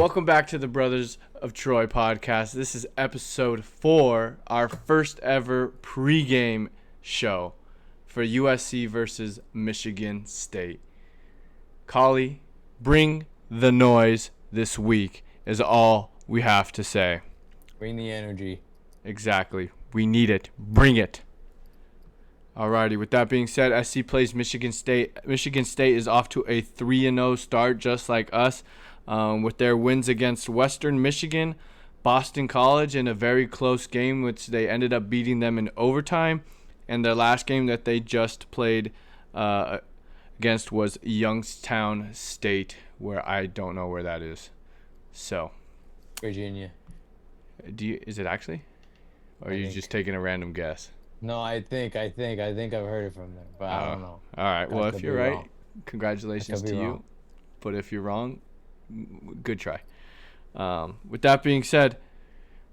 Welcome back to the Brothers of Troy podcast. This is episode 4, our first ever pregame show for USC versus Michigan State. Collie, bring the noise this week is all we have to say. Bring the energy. Exactly. We need it. Bring it. Alrighty, with that being said, SC plays Michigan State. Michigan State is off to a 3-0 start, just like us. With their wins against Western Michigan, Boston College in a very close game, which they ended up beating them in overtime. And their last game that they just played against was Youngstown State, where I don't know where that is. So, Virginia. Is it actually? Or are you just taking a random guess? No, I think I've heard it from there, but I don't know. All right. Well, if you're right, wrong. Congratulations to you. Wrong. But if you're wrong, good try. With that being said,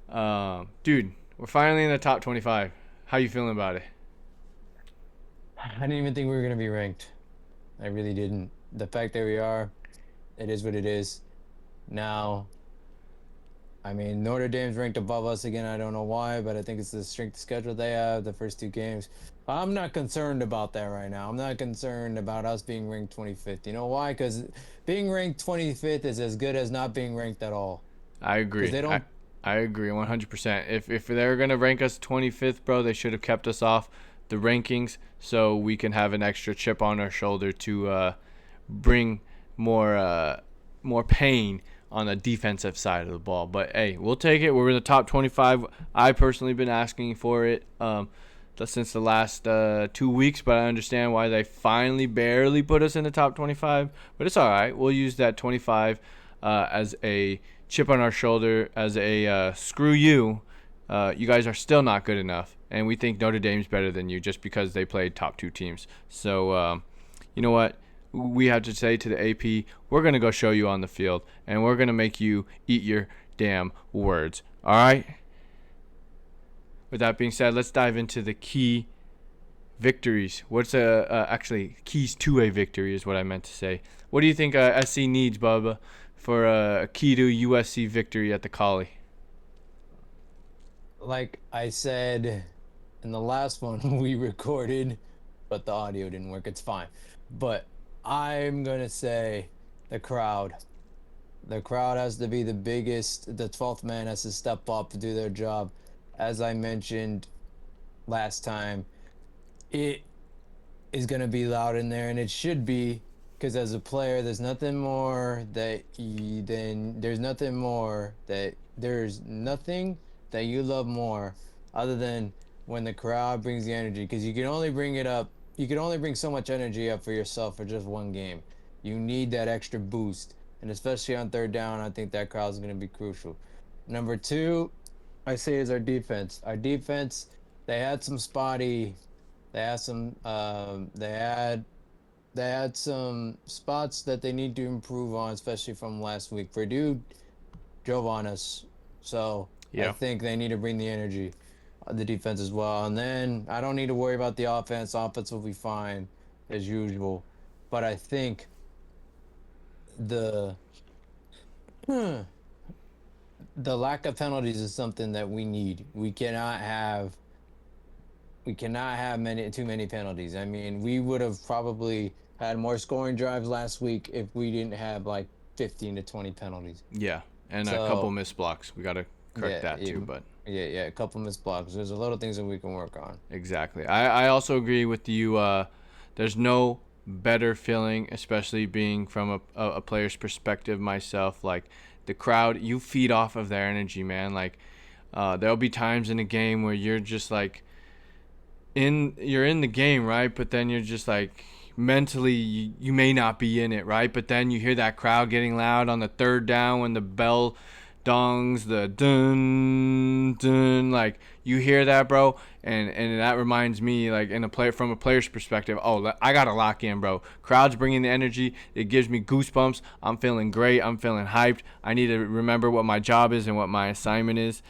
dude, we're finally in the top 25. How you feeling about it? I didn't even think we were gonna be ranked. I really didn't. The fact that we are, it is what it is. Now, I mean, Notre Dame's ranked above us again. I don't know why, but I think it's the strength of schedule they have, the first 2 games. I'm not concerned about that right now. I'm not concerned about us being ranked 25th. You know why? Because being ranked 25th is as good as not being ranked at all. I agree. I agree 100%. If they're going to rank us 25th, bro, they should have kept us off the rankings so we can have an extra chip on our shoulder to bring more pain on the defensive side of the ball. But, hey, we'll take it. We're in the top 25. I personally been asking for it since the last 2 weeks, but I understand why they finally barely put us in the top 25. But it's all right. We'll use that 25 as a chip on our shoulder, as a screw you. You guys are still not good enough, and we think Notre Dame's better than you just because they played top 2 teams. So, you know what? We have to say to the AP, we're going to go show you on the field, and we're going to make you eat your damn words. All right? With that being said, let's dive into the key victories. What's actually keys to a victory is what I meant to say. What do you think SC needs, Bubba, for a key to USC victory at the Collie? Like I said in the last one we recorded, but the audio didn't work. It's fine. But I'm going to say the crowd. The crowd has to be the biggest. The 12th man has to step up to do their job. As I mentioned last time, it is going to be loud in there, and it should be, because as a player, there's nothing that you love more other than when the crowd brings the energy, because you can only bring so much energy up for yourself for just one game. You need that extra boost, and especially on 3rd down, I think that crowd is going to be crucial. Number 2, I say, is our defense. Our defense, they had some spotty. They had some spots that they need to improve on, especially from last week. Purdue drove on us, so yeah. I think they need to bring the energy, the defense as well. And then I don't need to worry about the offense. Offense will be fine as usual, but I think the lack of penalties is something that we need. We cannot have too many penalties. I mean, we would have probably had more scoring drives last week if we didn't have like 15 to 20 penalties. Yeah, and a couple missed blocks. We got to correct that too. But yeah, a couple missed blocks. There's a lot of things that we can work on. Exactly. I also agree with you. There's no better feeling, especially being from a player's perspective myself, like the crowd, you feed off of their energy, man. Like there'll be times in a game where you're just like you're in the game, right? But then you're just like mentally you may not be in it, right? But then you hear that crowd getting loud on the 3rd down when the bell dongs, the dun dun, like you hear that, bro, and that reminds me, like, from a player's perspective, I gotta lock in, bro. Crowd's bringing the energy. It gives me goosebumps. I'm feeling great. I'm feeling hyped. I need to remember what my job is and what my assignment is.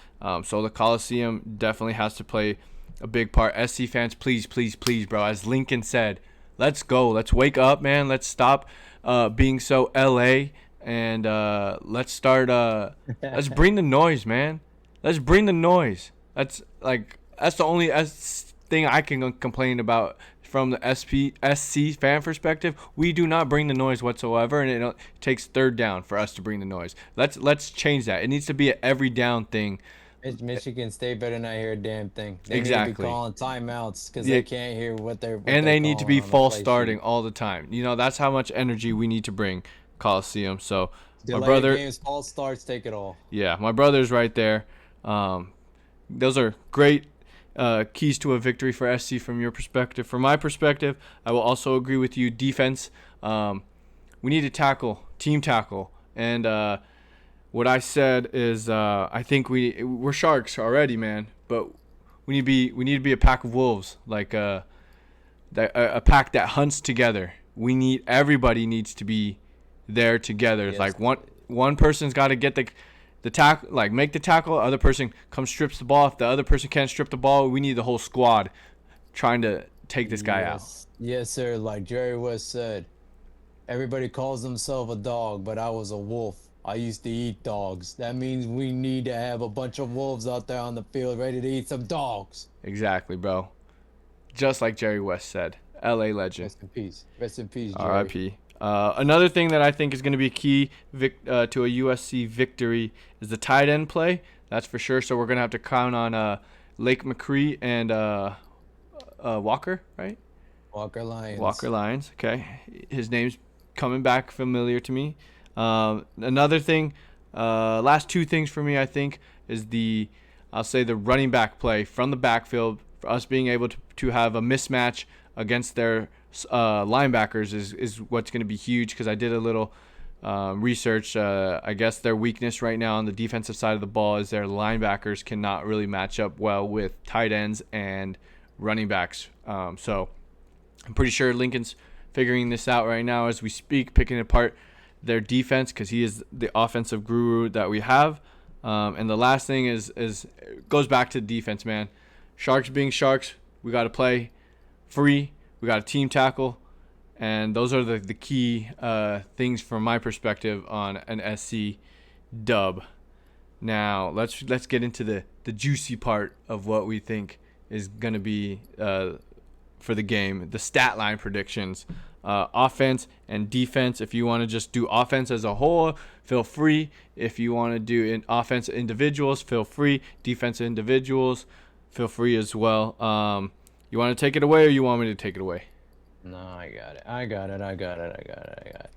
So the Coliseum definitely has to play a big part. SC fans, please, bro. As Lincoln said, let's go. Let's wake up, man. Let's stop being so LA and let's start. Let's bring the noise, man. Let's bring the noise. That's the only thing I can complain about from the SC fan perspective. We do not bring the noise whatsoever, and it takes third down for us to bring the noise. Let's change that. It needs to be an every down thing. Michigan State better not hear a damn thing. They need to be Exactly. calling timeouts because Yeah, they can't hear what they're and they need to calling be on the false play starting sheet. all the time. That's how much energy we need to bring Coliseum. So my Delay brother, games, false starts, take it all. yeah, my brother's right there. Those are great keys to a victory for SC from your perspective. From my perspective, I will also agree with you. Defense, we need to team tackle, and what I said is I think we're sharks already, man, but we need to be a pack of wolves, like a pack that hunts together. Everybody needs to be there together. It's Yes. like one person's got to get the tackle, like make the tackle. Other person comes strips the ball. If the other person can't strip the ball, we need the whole squad trying to take this guy out. Yes, sir. Like Jerry West said, everybody calls themselves a dog, but I was a wolf. I used to eat dogs. That means we need to have a bunch of wolves out there on the field ready to eat some dogs. Exactly, bro. Just like Jerry West said, L.A. legend. Rest in peace. Rest in peace, Jerry. R.I.P. Another thing that I think is going to be key to a USC victory is the tight end play. That's for sure. So we're going to have to count on Lake McCree and Walker, right? Walker Lions. Walker Lions. Okay. His name's coming back familiar to me. Another thing, last two things for me, I think, is I'll say the running back play from the backfield. For us being able to have a mismatch against their linebackers is what's going to be huge, because I did a little research. I guess their weakness right now on the defensive side of the ball is their linebackers cannot really match up well with tight ends and running backs. So I'm pretty sure Lincoln's figuring this out right now as we speak, picking apart their defense, because he is the offensive guru that we have. And the last thing is goes back to defense, man. Sharks being sharks, we got to play free. We got a team tackle, and those are the key things from my perspective on an SC dub. Now let's get into the juicy part of what we think is gonna be for the game, the stat line predictions, offense and defense. If you want to just do offense as a whole, feel free. If you want to do offense individuals, feel free. Defense individuals, feel free as well. You want to take it away, or you want me to take it away? No, I got it.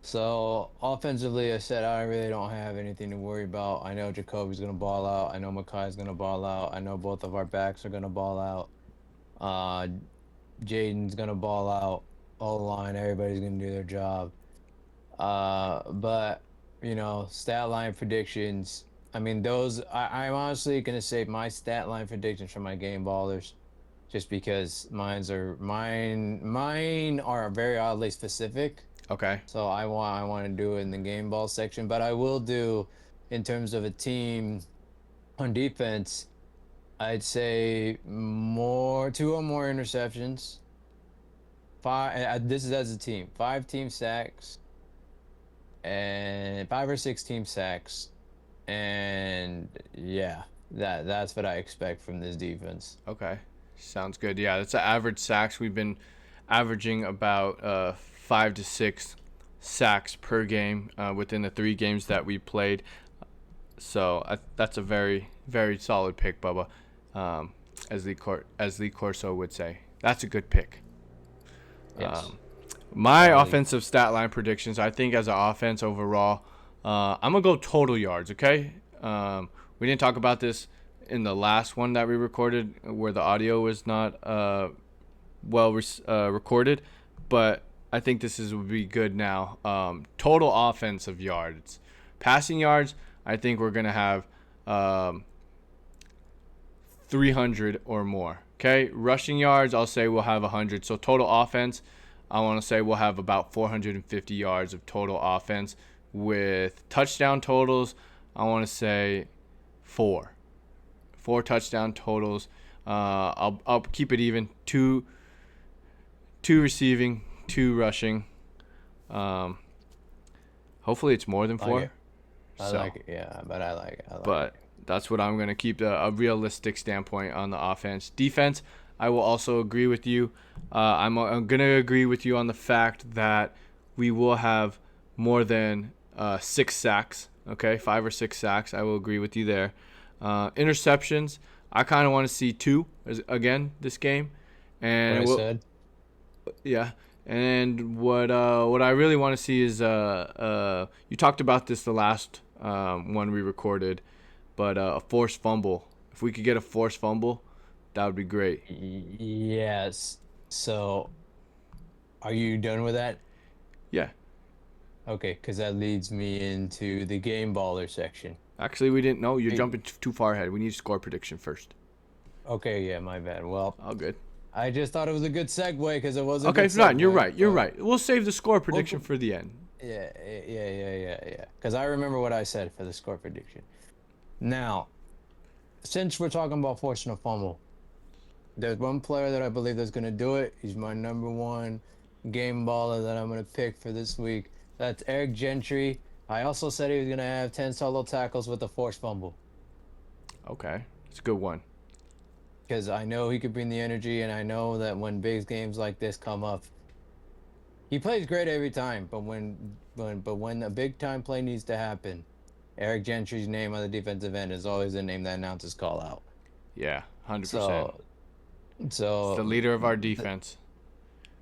So offensively, I said I really don't have anything to worry about. I know Jacoby's gonna ball out. I know Makai's gonna ball out. I know both of our backs are gonna ball out. Jaden's gonna ball out. O-line, everybody's gonna do their job. But stat line predictions. I mean, I'm honestly gonna say my stat line predictions for my game ballers, just because mine are very oddly specific. Okay. So I want to do it in the game ball section, but I will do in terms of a team on defense. I'd say two or more interceptions. This is as a team. 5 team sacks and 5 or 6 team sacks, and yeah, that's what I expect from this defense. Okay. Sounds good. Yeah, that's an average sacks. We've been averaging about 5 to 6 sacks per game within the 3 games that we played. So that's a very, very solid pick, Bubba. As Lee Corso would say, that's a good pick. Yes. My offensive stat line predictions, I think as an offense overall, I'm going to go total yards, okay? We didn't talk about this in the last one that we recorded where the audio was not recorded, but I think this would be good now. Total offensive yards. Passing yards, I think we're going to have 300 or more. Okay, rushing yards, I'll say we'll have 100. So total offense, I want to say we'll have about 450 yards of total offense. With touchdown totals, I want to say 4 touchdown totals. I'll keep it even. 2 receiving, 2 rushing. Hopefully it's more than Like 4. it. I So, like it. Yeah, but I like it. I like but it. that's what I'm going to keep a realistic standpoint on the offense. Defense, I will also agree with you. I'm going to agree with you on the fact that we will have more than 6 sacks. Okay, 5 or 6 sacks. I will agree with you there. Interceptions, I kind of want to see 2 again this game, What and I said. yeah. And what I really want to see is you talked about this the last one we recorded, but a forced fumble. If we could get a forced fumble, that would be great. Yes. So, are you done with that? Yeah. Okay, because that leads me into the game baller section. Actually, we didn't know. You're Hey, jumping too far ahead. We need score prediction first. okay, yeah, my bad. Well, All good. I just thought it was a good segue because it was a Okay, good fine. You're segue. right. You're But right. We'll save the score we'll prediction for the end. yeah. Because I remember what I said for the score prediction. Now, since we're talking about forcing a fumble, there's one player that I believe that's going to do it. He's my number one game baller that I'm going to pick for this week. That's Eric Gentry. I also said he was going to have 10 solo tackles with a forced fumble Okay, it's a good one. because I know he could bring the energy, and I know that when big games like this come up, he plays great every time. But when a big time play needs to happen, Eric Gentry's name on the defensive end is always the name that announcers call out. Yeah, 100%. So, It's the so leader of our defense.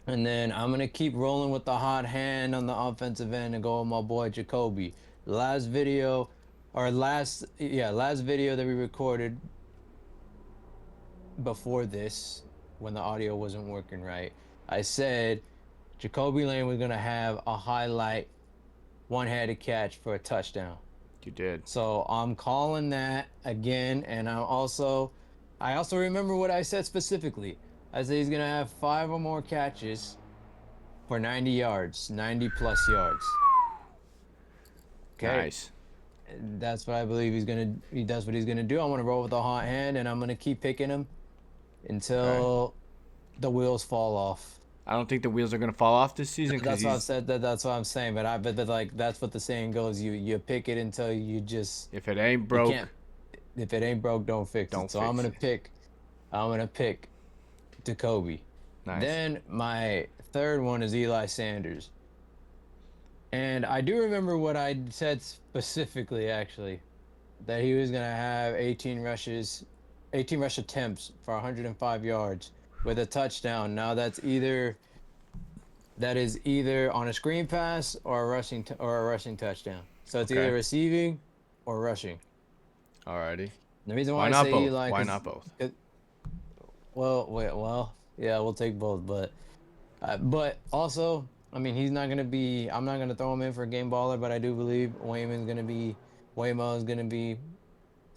And then I'm gonna keep rolling with the hot hand on the offensive end and go with my boy Jacoby. Last video, or last video that we recorded before this, when the audio wasn't working right, I said Jacoby Lane was gonna have a highlight one-handed catch for a touchdown. You did. So I'm calling that again, and I also remember what I said specifically. I said he's gonna have 5 or more catches for 90 yards, 90 plus yards. Okay, Nice. that's what I believe that's what he's gonna do. I'm gonna roll with a hot hand, and I'm gonna keep picking him Okay. until the wheels fall off. I don't think the wheels are gonna fall off this season because That's what I've he's. said. That's what I'm saying. But like that's what the saying goes. You pick it until If it ain't you can't. broke, If it ain't broke, don't fix it. don't So fix it. I'm gonna pick Jacoby. Nice. Then my third one is Eli Sanders. And I do remember what I said specifically, actually, that he was going to have 18 rush attempts for 105 yards with a touchdown. Now that is either on a screen pass or a rushing touchdown. So it's either Okay. receiving or rushing. Alrighty. The reason why Why I not say both? Eli, Why because not both? yeah, we'll take both, but also, I mean, he's not gonna be. I'm not gonna throw him in for a game baller, but I do believe Waymo is gonna be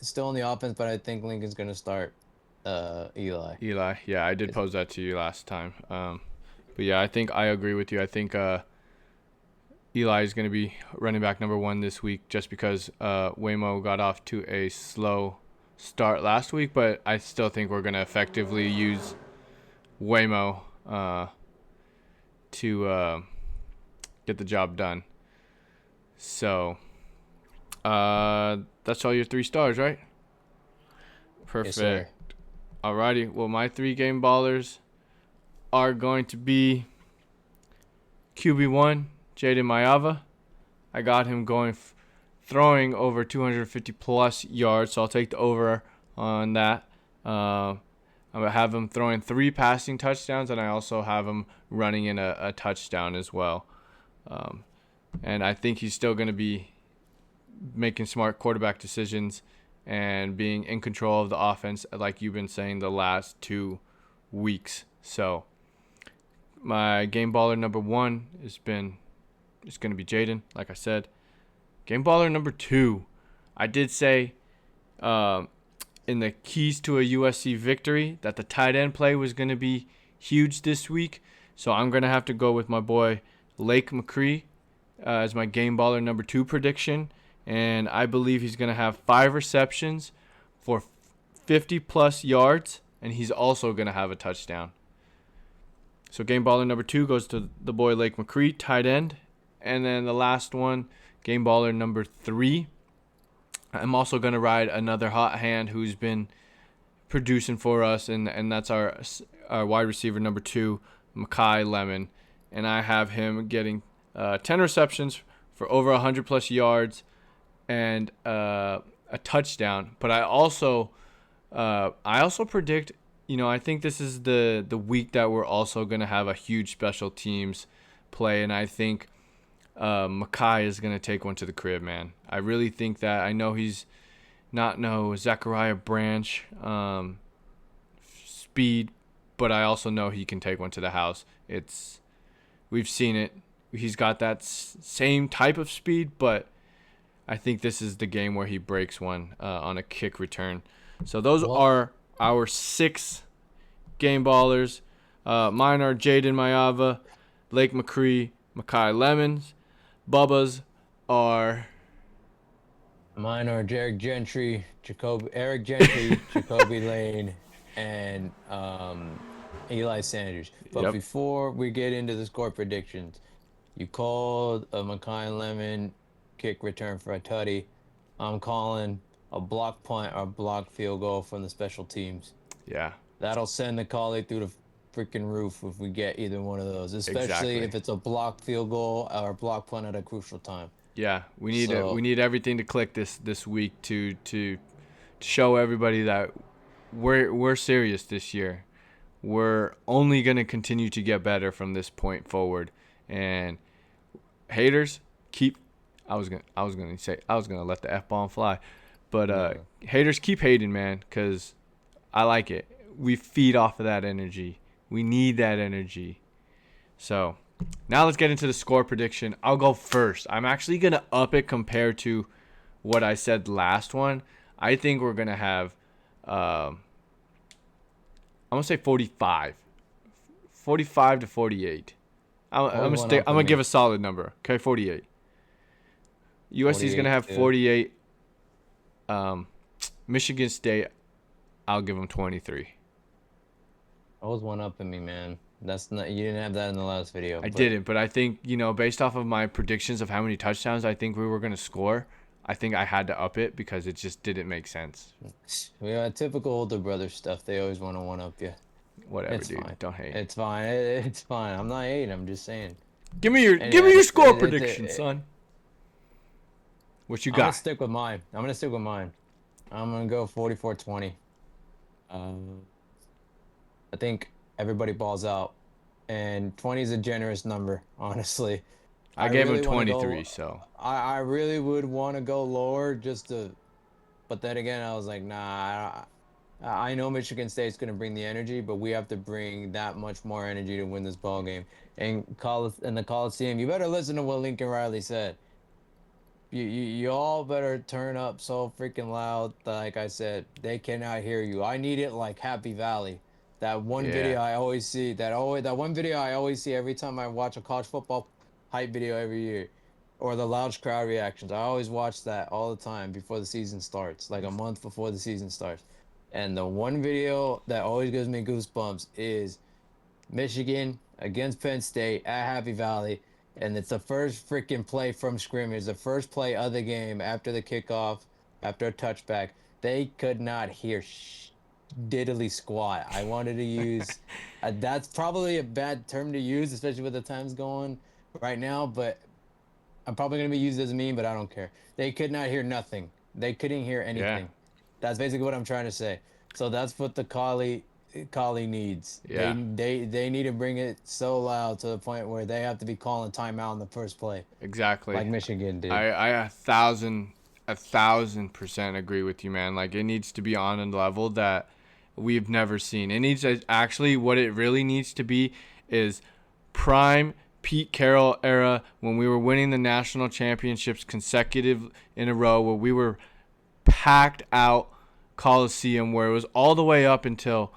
still in the offense, but I think Lincoln's gonna start Eli. Eli. Yeah, I did pose that to you last time. But yeah, I think I agree with you. I think Eli is going to be running back number 1 this week just because Waymo got off to a slow start last week, but I still think we're going to effectively use Waymo to get the job done. So that's all your 3 stars, right? Yes, sir. Perfect. Alrighty. Well, my 3 game ballers are going to be QB1, Jaden Mayava. I got him throwing over 250 plus yards, so I'll take the over on that. I'm going to have him throwing 3 passing touchdowns, and I also have him running in a touchdown as well. And I think he's still going to be making smart quarterback decisions and being in control of the offense, like you've been saying the last 2 weeks. So my game baller number 1 it's going to be Jaden, like I said. Game baller number 2, I did say in the keys to a USC victory that the tight end play was going to be huge this week. So I'm going to have to go with my boy Lake McCree as my game baller number 2 prediction. And I believe he's going to have 5 receptions for 50 plus yards, and he's also going to have a touchdown. So game baller number 2 goes to the boy Lake McCree, tight end. And then the last one game baller number 3. I'm also going to ride another hot hand who's been producing for us, and that's our wide receiver number 2, Mekhi Lemon. And I have him getting 10 receptions for over 100-plus yards and a touchdown. But I also predict, I think this is the week that we're also going to have a huge special teams play, and I think Mekhi is going to take one to the crib, man. I really think that. I know he's not no Zachariah Branch speed, but I also know he can take one to the house. We've seen it. He's got that same type of speed, but I think this is the game where he breaks one on a kick return. So those are our 6 game ballers. Mine are Jaden Mayava, Lake McCree, Mekhi Lemons. Bubba's are... Mine are Eric Gentry, Jacoby Lane, and Eli Sanders. But before we get into the score predictions, you called a Mekhi Lemon kick return for a tutty. I'm calling a block punt or block field goal from the special teams. Yeah. That'll send the collie through the freaking roof if we get either one of those, especially if it's a block field goal or a block punt at a crucial time. Yeah, we need everything to click this week to show everybody that we're serious this year. We're only going to continue to get better from this point forward. And haters, I was going to let the F-bomb fly. But haters, keep hating, man, cuz I like it. We feed off of that energy. We need that energy. So, now let's get into the score prediction. I'll go first. I'm actually going to up it compared to what I said last one. I think we're going to have, I'm going to say 45. 45 to 48. I'm going to give a solid number. Okay, 48. USC is going to have 48. Michigan State, I'll give them 23. I was one up in me, man. That's not, you didn't have that in the last video. I didn't, but I think, based off of my predictions of how many touchdowns I think we were going to score, I think I had to up it because it just didn't make sense. Yeah, typical older brother stuff. They always want to one-up you. Whatever, dude. Fine. Don't hate. It's fine. It's fine. I'm not hating. I'm just saying. Give me your score prediction, son. What you got? I'm going to stick with mine. I'm going to go 44-20. I think everybody balls out, and 20 is a generous number, honestly. I gave him 23, so I really would want to go lower but then again, I was like, nah. I know Michigan State's going to bring the energy, but we have to bring that much more energy to win this ball game. And in the Coliseum, you better listen to what Lincoln Riley said. You all better turn up so freaking loud. Like I said, they cannot hear you. I need it like Happy Valley. That one video I always see. That one video I always see every time I watch a college football hype video every year, or the loud crowd reactions. I always watch that all the time before the season starts, like a month before the season starts. And the one video that always gives me goosebumps is Michigan against Penn State at Happy Valley, and it's the first freaking play from scrimmage, the first play of the game after the kickoff, after a touchback. They could not hear diddly squat. I wanted to use that's probably a bad term to use, especially with the times going right now, but I'm probably going to be used as a meme, but I don't care. They could not hear nothing. They couldn't hear anything. That's basically what I'm trying to say. So that's what the collie needs. They need to bring it so loud to the point where they have to be calling timeout in the first play. Exactly. Like Michigan did. I 1,000% agree with you, man. Like, it needs to be on a level that we've never seen. It needs to actually, what it really needs to be is prime Pete Carroll era, when we were winning the national championships consecutive in a row, where we were packed out Coliseum, where it was all the way up until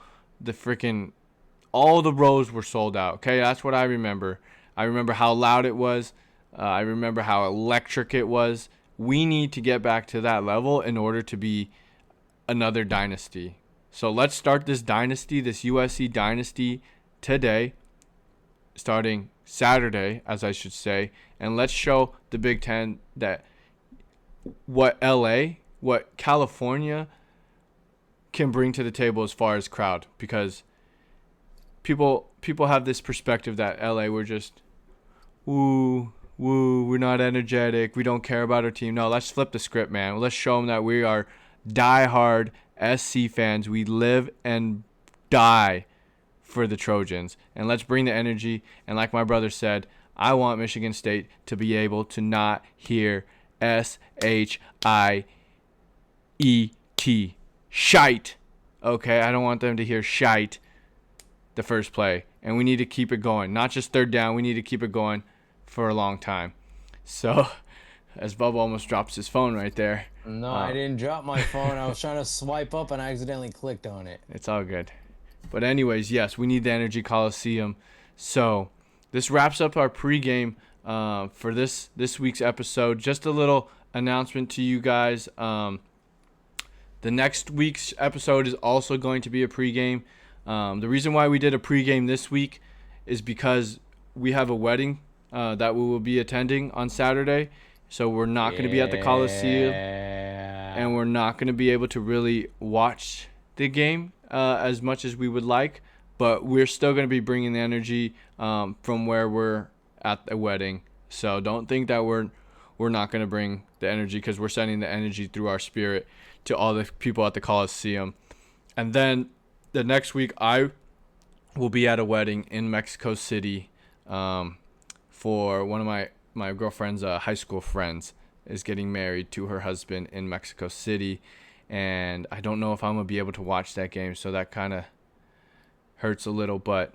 all the rows were sold out. Okay, that's what I remember. I remember how loud it was. I remember how electric it was. We need to get back to that level in order to be another dynasty. So let's start this dynasty, this USC dynasty, today, starting Saturday, as I should say, and let's show the Big Ten that what California can bring to the table as far as crowd, because people have this perspective that LA, we're just woo, we're not energetic, we don't care about our team. No, let's flip the script, man. Let's show them that we are diehard SC fans. We live and die for the Trojans, and let's bring the energy. And like my brother said, I want Michigan State to be able to not hear SHIET, shite. Okay, I don't want them to hear shite the first play, and we need to keep it going. Not just third down, we need to keep it going for a long time. So, as Bubba almost drops his phone right there. No, I didn't drop my phone. I was trying to swipe up and I accidentally clicked on it. It's all good. But anyways, yes, we need the energy, Coliseum. So this wraps up our pregame for this week's episode. Just a little announcement to you guys. The next week's episode is also going to be a pregame. The reason why we did a pregame this week is because we have a wedding that we will be attending on Saturday. So we're not going to be at the Coliseum, and we're not going to be able to really watch the game as much as we would like, but we're still going to be bringing the energy from where we're at the wedding. So don't think that we're not going to bring the energy, because we're sending the energy through our spirit to all the people at the Coliseum. And then the next week I will be at a wedding in Mexico City for one of my girlfriend's high school friends is getting married to her husband in Mexico City. And I don't know if I'm going to be able to watch that game, so that kind of hurts a little. But,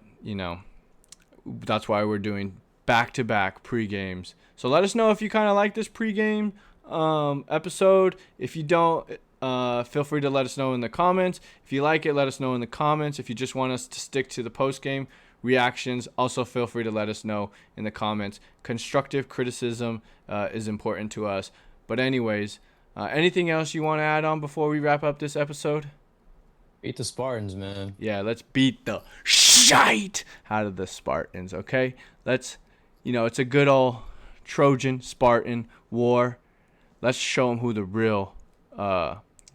that's why we're doing back-to-back pre-games. So let us know if you kind of like this pre-game episode. If you don't, feel free to let us know in the comments. If you like it, let us know in the comments. If you just want us to stick to the post-game reactions, also feel free to let us know in the comments. Constructive criticism is important to us. But anyways, anything else you want to add on before we wrap up this episode? Beat the Spartans, man. Yeah, let's beat the shite out of the Spartans, okay? Let's, it's a good old Trojan Spartan war. Let's show them who the real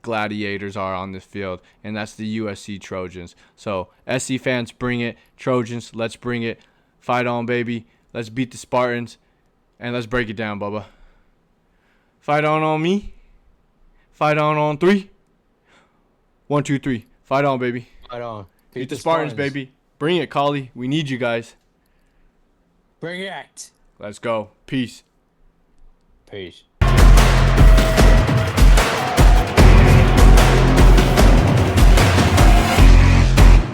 gladiators are on this field, and that's the USC Trojans. So, SC fans, bring it. Trojans, let's bring it. Fight on, baby. Let's beat the Spartans, and let's break it down, Bubba. Fight on me. Fight on 3. 1, 2, 3. Fight on, baby. Fight on. Beat the Spartans, baby. Bring it, Collie. We need you guys. Bring it. Let's go. Peace. Peace.